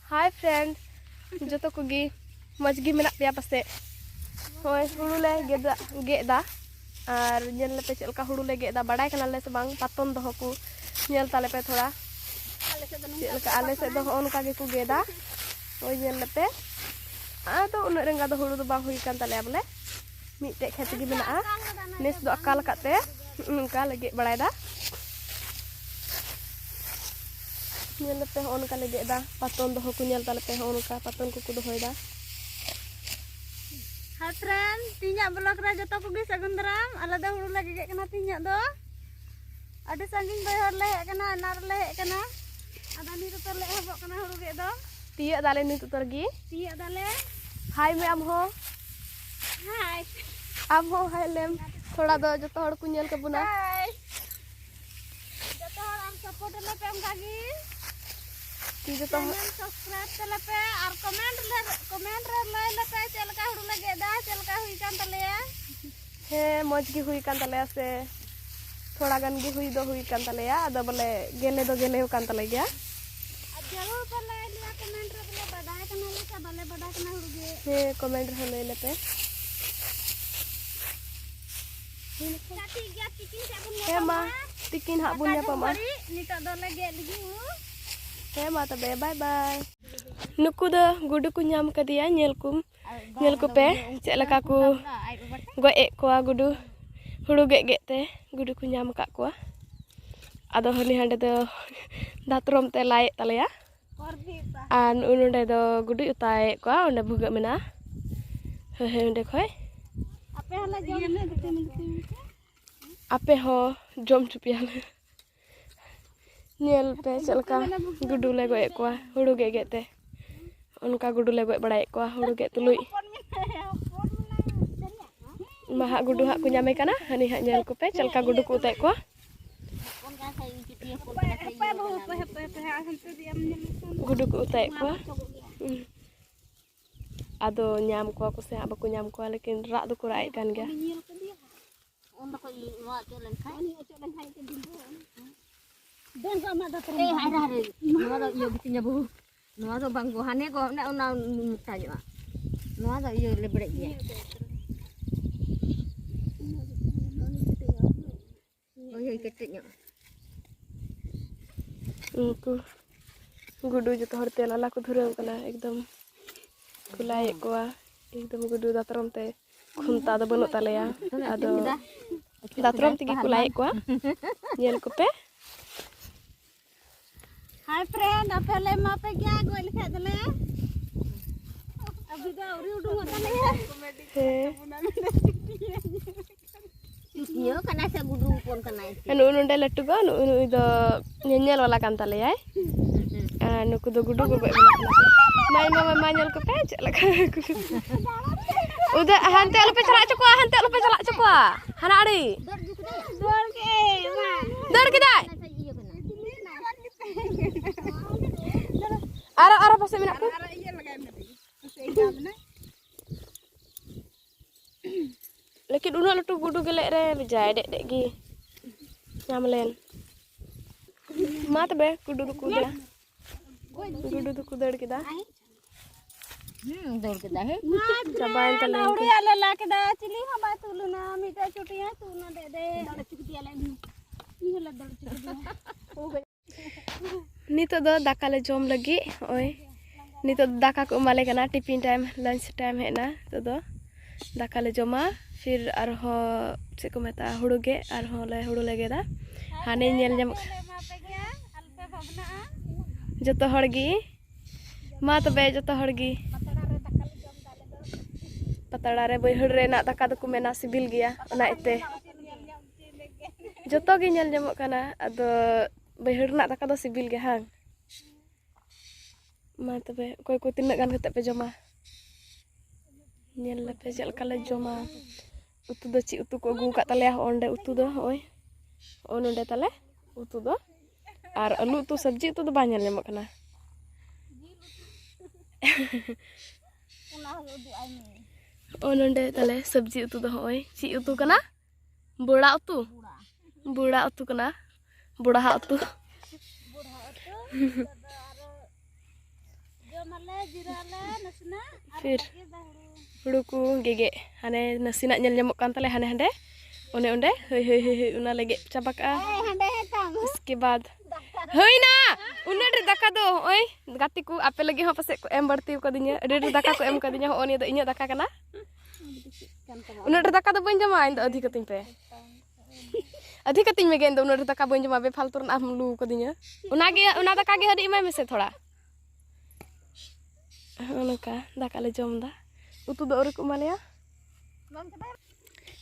Hi friend जो कोगी मजगी मेना पे पासे होय हुड़ू ले गेदा और नेल पे चलका हुड़ू ले गेदा बाडाय कनाले से बांग पातन दो को नेल ताले पे थोड़ा आले से दो उनका के को गेदा ओय नेल पे आदो उन रेंगा दो हुड़ू दो बांग हुई कान ताले बोले मिटे खेत गी मेना नेस दो अकाल काते उनका लगे बड़ायदा नेल पे उनका लगे दा पातन दो को नेल ताले पे उनका पातन को दोहोयदा। हाय फ्रेंड तीना ब्लॉग रे जतो को सगुन दाराम आले दो हुड़ू लगे गे कना तीना दो अडी संगिन बहर ले हे कना नार ले हे कना आदा नी तो ले हबो कना हुड़ू गे दो तिया दाले नी तो गी तिया दाले हाय में आम हो हाय लेम थोड़ा दो जतो हड़ को नेल के बुना हाय जतो हड़ आम सपोर्ट ले पे हम गागी चैनल सब्सक्राइब तले पे और कमेंट रे ले पे चलका हुड़ू लगे दा चलका हुई कान तलेया हे मज की हुई कान तलेया से थोड़ा गन की हुई दो हुई कान तलेया अदो बोले गेले दो गेले कान तले गया जरूर पे ले लिया कमेंट रे बोले बडाय कना ले का बले बडाय कना हुड़ू गे हे कमेंट रे ले पे साथी गया टिकिन से बुन हे मा टिकिन हा बुन प मा नितो दो लगे लगी हे मा तबे बाय बाय नुकु दो गुडू को नाम कदिया नेल को पे चलका को गोए को गुडू हुड़ू गे ते गुडू को नाम का को आदो हनी हंडे दो दातरम ते लाए तलेया आन उनडे दो गुडू उताए को ओंडे भुग मेना हे ओंडे खय आपे हला जम ने दते आपे हो जम चुपिया नेल पे चलका गुडू ले गोए को हुड़ू गे ते उनका गुडू ले गोए बड़ाए को हुड़ू गे तुलुई महा गुडू हा को नामे कना हनी हा नेल को पे चलका गुडू को उताए को गुडू को उताए को आदो नाम को से बाको नाम को लेकिन रा दो को राय कान गया उन को वा चलन खाई don sama datang hari nua do iyo bitinya bu nua do bang gohane ko na una mutayo nua do iyo lebre dia oh iya keteknya उनको गुडू जो हर ते लाला को धुरे कना एकदम खुलाए को एकदम गुडू दातरम ते खुनता दो बनो तलेया आदो दातरम तिगी खुलाए को नेल को पे हाय फ्रेंड अपले मा पे क्या गोल खेदले अभी तो औरी उडू होता नहीं है चुटियो कना से गुडू कोन कना नु नुंडे लट्टू को नु दो नेल वाला कान तले है नुकु दो गुडू को माय नेल को पे चलका उधर हंते लो पे चला चको हना अड़ी दौड़ के दाई आरा पासे मेना को लेकिन उना लटू गुडू गेले रे जाय दे गी नाम लेन मा तबे गुडू को कुदा गुडू को दौड़ के दा दौड़ के दा है चबाइन तले उड़ी आले ला के दा चिली हम बा तुलना मीठा चुटिया तू ना दे दौड़ चिकटिया ले ई हला दौड़ चिकटिया हो गई नितो दो दाका ले जम लगी ओय नितो दाका को माले कना टिफिन टाइम लंच टाइम है ना तो दो दाका ले जमा फिर आर हो से को मेता हुड़ू गे आर हो ले हुड़ू ले गेदा हाने नेल जम जतो हड़गी मा तबे जतो हड़गी पतड़ा रे बैहड़ रे ना दाका दो को मेना सिबिल गया ओना इते जतो गे नेल जमो कना अदो बैहड़ ना दाका दो सिबिल गे हां मा तबे कोई को तिना गान कते पे जमा नेल पे चलका ले जमा उतु दो ची उतु को गु का तले ओंडे उतु दो ओय ओनोंडे तले उतु दो और आलू तो सब्जी तो बा नेल जमो कना ओनोंडे तले सब्जी उतु दो ओय ची उतु कना बुड़ा उतु कना बुढ़ा उतु फिर हुड़ू को गेगे हाने नसीना ñel ñamok kan tale hane hande onde hei hei hei una lege chaba ka इसके बाद होइना उन्ना रे दाका दो ओय गाती को आपे लगे हो पसे को एम बढ़ती को दिnya रे दाका को एम का दिnya हो नि दो इnya दाका kana उन्ना रे दाका दो बन जमा इन दो अधिक कतिं पे अधिक कतिं में गेन दो उन्ना रे दाका बन जमा बे फालतू ना हम लू को दिnya उना दाका गे हदी इमा में से थोड़ा उनका दाका ले जम दा उतु दो रे को मालेया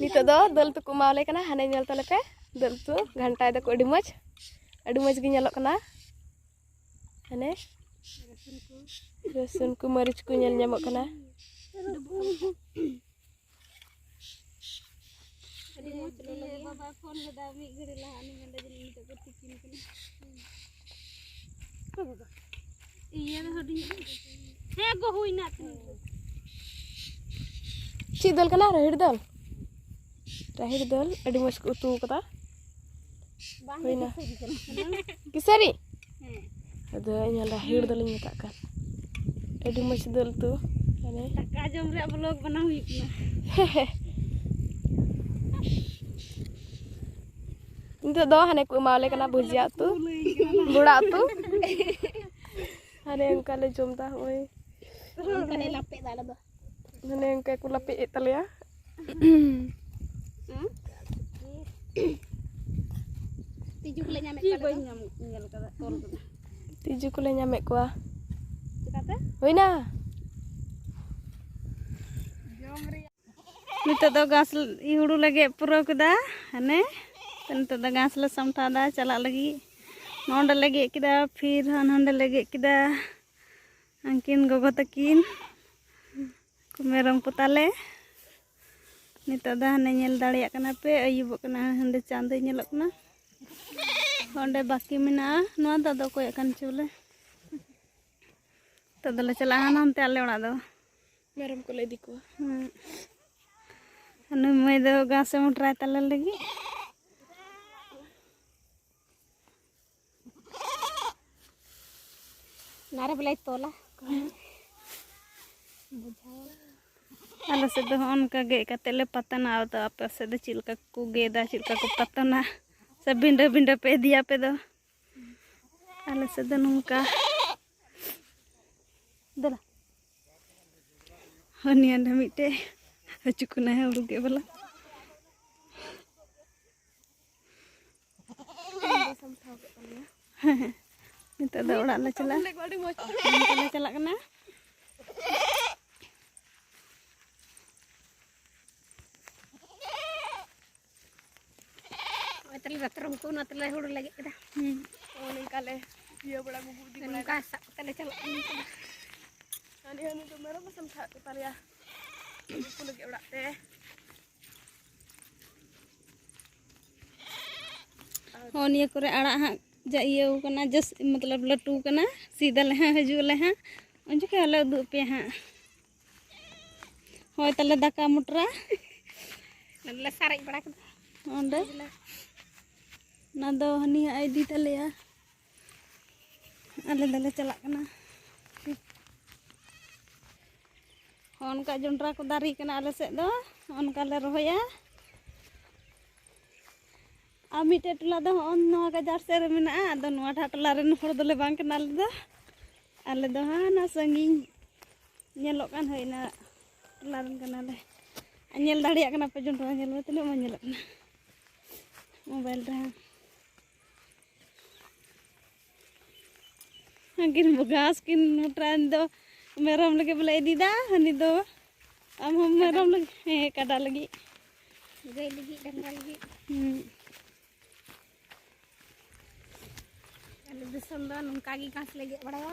नितो दो दल तो को माले kana hane ñel tale पे दल तो घंटा दो को अड़ी मज गे ñelok kana hane रसुन को मरीच को ñel ñamok kana ची दल kana rahir दल अड़ी मज को उतु कदा होइना किसरी अदो ñal rahir दल मेता kan अड़ी मज दल तो hane दाका जम रे ब्लॉग बना हुई ना नितो दो हने को माले kana भुजिया तु बुड़ा तु हने अंका ले जमदा ओय कने लापे दाला दो हने अंका को लापे तलेया तिजु को ले ñame का बई ñal का तोल का तिजु को ले ñame को चिकाते होइना नितो दो घास ई हुड़ू लगे पुरो कदा हने नितो दो घास ले समठादा चला लगी नोंड लगे किदा फिर हनंड लगे किदा अंकिन गोगो तकिन कुमेरम को ताले नितो दा हने ñel दाड़िया कना पे अयुब कना हंडे चांद ñelok ना onde बाकी मेना नोआ दा कोय कन चुले तो दले चला हनते आले ओड़ा दो मेरम को ले दिको हनु मई दो घास मुट्राय तले लगी नारे बलाई तोला आले से दो उनका गे कते ले पतना आवता आपे से दो चिलका को गेदा चिलका को पतना सब बिंडा बिंडा पे दिया पे दो आले से दो नुका दला हनिया मिटे हचुकुना है उड़ू के बला नितो दो ओड़ा ले चला चला कना तले रत्रम को न तले हुड़ लगे कदा ओनी काले ये बड़ा गुगु दी बड़ा का सा तले चला अनि हनु तो मेरम समठा तलिया को लगे ओड़ा ते होनिया करे आड़ा हा जा ये कना जस मतलब लटू कना सीधा ले हा हजू ले हा उन के हले दु पे हा होय तले दाका मुटरा नले सारे बड़ा ओंडे ना दो हनिया आईडी तलेया आले दले चला कना उनका जोंड्रा को दारी कना आले से दो उनका ले रोया आ मिटे टला दो नवा गजार से रे मेना आदो नवा ठाटला रे हर दोले बांग कना आले दो हाना संगिन ñelok kan होइना टला रन कना ले ñel दाड़िया कना पे जोंड्रा ñel तले म ñelok ना मोबाइल रे किन घास किन मुट्रान दो मेरम लगे बोले दीदा हनी दो हम मेरम लगे काटा लगी गई लगी डंगा लगी अले दिसम दो नंका गी घास लगे बड़ाया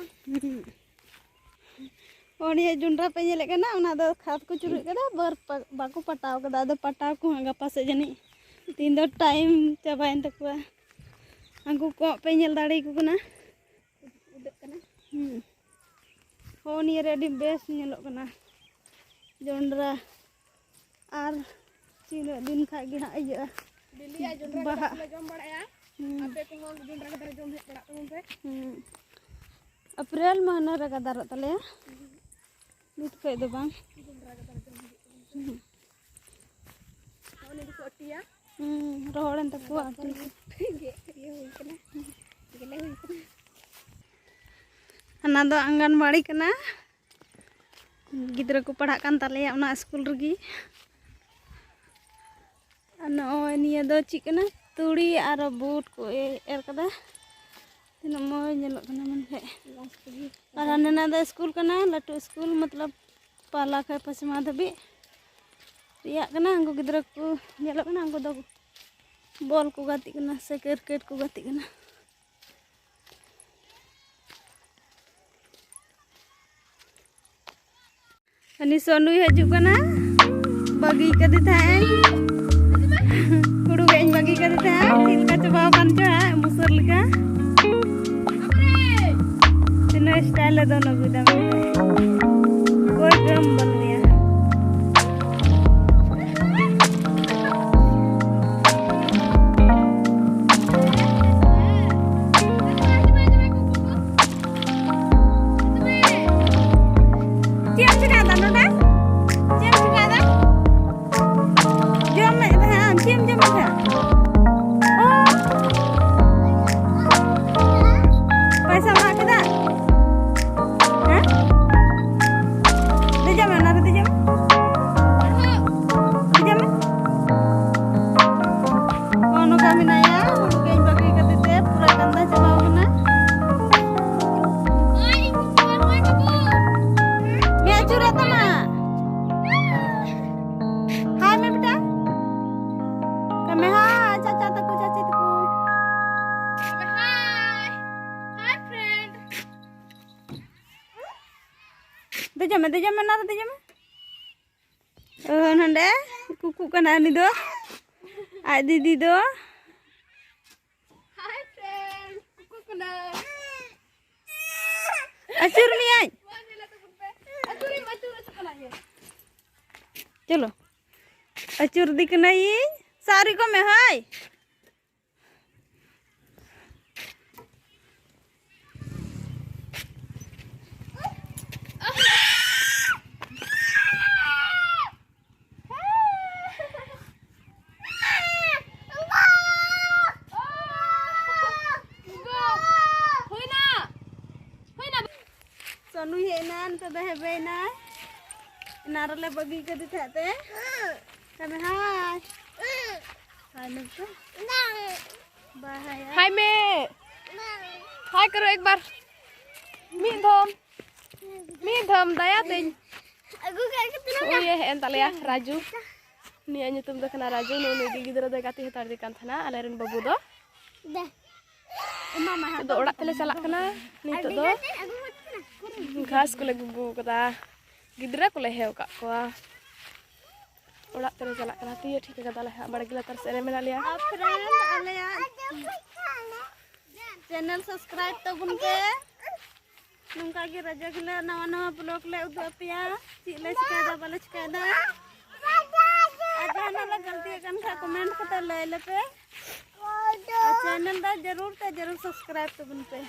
ओनिया जुंडरा पे ñele kana ona do खाद को चुरु कदा बर बाको पटाव कदा दो पटाव को गपा से जनी तीन दो टाइम चाबाइन तकवा अंगु को पे ñel दाड़ी को कना होनिया रेडी बेस ñelok kana जोंड्रा आर चिनो दिन खा गे हा इया दिलिया जोंड्रा का जम बड़ाया आपे को जोंड्रा का जम हे बड़ा तुम पे अप्रैल महीना रगा दार तले नित खय दो बांग रोहड़न तक को आती हना दो आंगनबाड़ी कना गिद्रा को पढ़ा कान ताले उना स्कूल रगी नॉय निया दो चिकना तुड़ी और बूट को एर कदा तीन मो नेलो कना मन है और हना दो स्कूल कना लटू स्कूल मतलब पाला खै पसमा धबी रिया कना अंगो गिद्रा को नेलो कना अंगो दो बॉल को गाती कना से क्रिकेट को गाती कना अनि सोनू हजू कना बगी कदी थाए कुडू गेन बगी कदी थाए तिलका चबाव कान छ मुसर लिका तिनो स्टाइल दो न गुदा कोई ड्रम बन गया Dejame nada dejame. Nande kuku kana ni do. Ai didi do. Hi friend, kuku kana. Acur ni ai. Acur kana ye. Chalo. Acur di kana ye. Sari ko me hai. Sonu हे नान तो दे बेना नारले बगी के दिखाते तमे हाय हाय में तो बाय हाय में हाय करो एक बार मी धम दया तिन ओ ये हेन तलया राजू निया nyutum do kana राजू नो नी गिदरा दो गाती हतार दे कान थना आलेरन बाबू दो मामा दो ओड़ा तले चला kana नितो दो घास को ले गुगु कदा गिदरा को ले हेव का कोआ ओड़ा तले चला kana तियो ठीक कदा ले बड़गिला तर से मेना लिया फ्रेंड आलेया चैनल सब्सक्राइब तो बुन के नुका के रजा के नवा नवा ब्लॉग ले उदो पिया चिले चिकादा बाले चिकादा आजा ना गलती कन का कमेंट कता ले ले पे चैनल दा जरूर सब्सक्राइब तो बुन पे